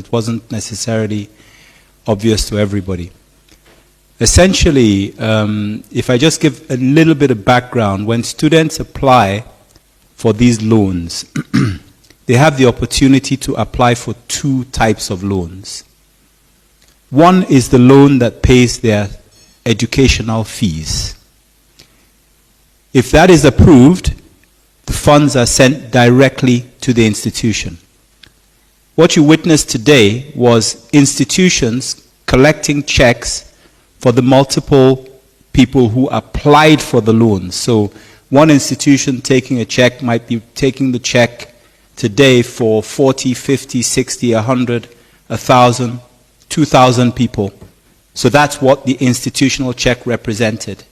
it wasn't necessarily obvious to everybody. Essentially, if I just give a little bit of background, when students apply for these loans, they have the opportunity to apply for two types of loans. One is the loan that pays their educational fees. If that is approved, the funds are sent directly to the institution. What you witnessed today was institutions collecting checks for the multiple people who applied for the loans. So one institution taking a check might be taking the check today for 40, 50, 60, 100, 1,000, 2,000 people. So that's what the institutional check represented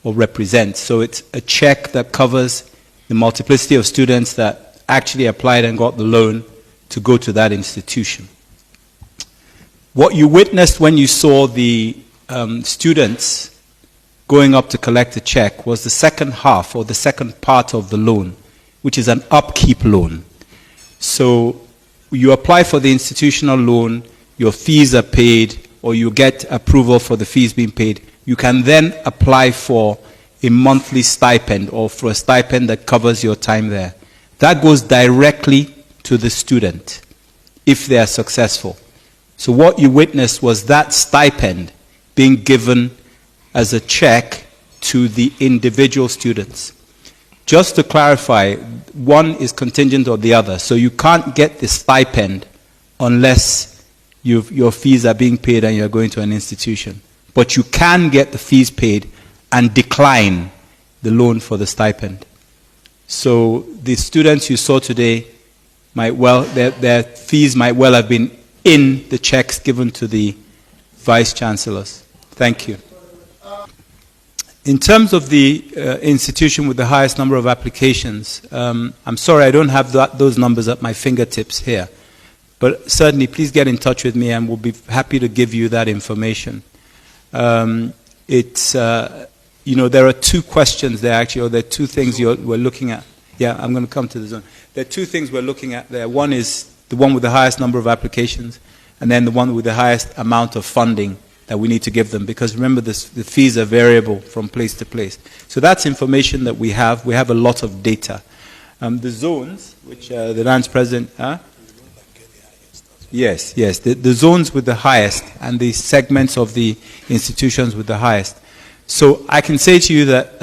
or represents. So it's a check that covers the multiplicity of students that actually applied and got the loan to go to that institution. What you witnessed when you saw the students going up to collect a check was the second half or the second part of the loan, which is an upkeep loan. So you apply for the institutional loan, your fees are paid, or you get approval for the fees being paid. You can then apply for a monthly stipend or for a stipend that covers your time there. That goes directly to the student if they are successful. So what you witnessed was that stipend being given as a check to the individual students. Just to clarify, one is contingent on the other. So you can't get the stipend unless your fees are being paid and you're going to an institution. But you can get the fees paid and decline the loan for the stipend. So the students you saw today might well, their fees might well have been in the checks given to the vice chancellors. Thank you. In terms of the institution with the highest number of applications, I'm sorry I don't have those numbers at my fingertips here. But certainly please get in touch with me and we'll be happy to give you that information. There are two questions there actually, or there are two things we're looking at. Yeah, I'm going to come to the zone. There are two things we're looking at there. One is the one with the highest number of applications, and then the one with the highest amount of funding that we need to give them. Because remember, the fees are variable from place to place. So that's information that we have. We have a lot of data. The zones, which the Lands President... Yes. The zones with the highest and the segments of the institutions with the highest. So I can say to you that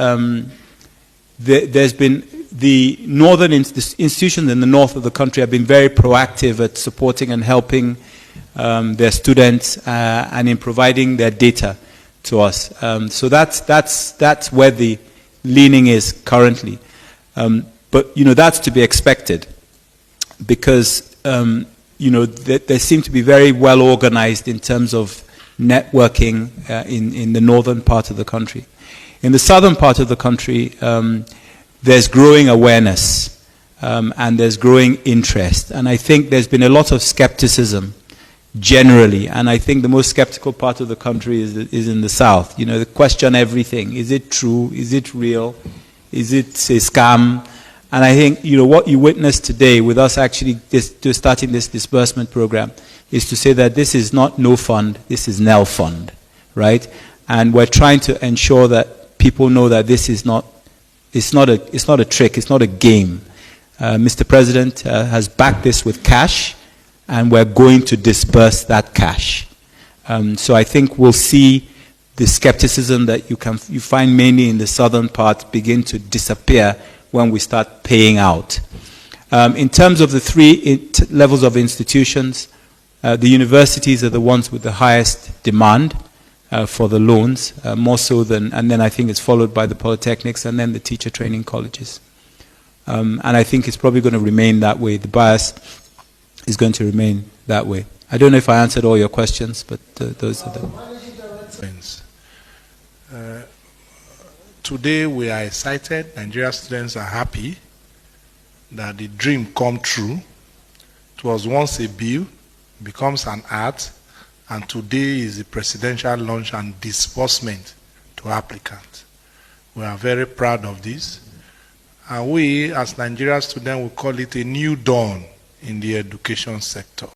there's been the northern institutions in the north of the country have been very proactive at supporting and helping their students and in providing their data to us. So that's where the leaning is currently. But that's to be expected because they seem to be very well organized in terms of networking in the northern part of the country. In the southern part of the country, there's growing awareness and there's growing interest. And I think there's been a lot of skepticism generally. And I think the most skeptical part of the country is in the south. They question everything. Is it true? Is it real? Is it a scam? And I think, what you witnessed today with us actually starting this disbursement program is to say that this is not no fund, this is NEL fund, right? And we're trying to ensure that people know that this is not, it's not a trick, it's not a game. Mr. President has backed this with cash, and we're going to disburse that cash. So I think we'll see the skepticism that you find mainly in the southern part begin to disappear when we start paying out. In terms of the three levels of institutions, the universities are the ones with the highest demand for the loans, more so than, and then I think it's followed by the polytechnics and then the teacher training colleges. And I think it's probably going to remain that way. The bias is going to remain that way. I don't know if I answered all your questions, but those are the... Today we are excited. Nigerian students are happy that the dream come true. It was once a bill, becomes an art, and today is the presidential launch and disbursement to applicants. We are very proud of this. And we, as Nigerian students, will call it a new dawn in the education sector.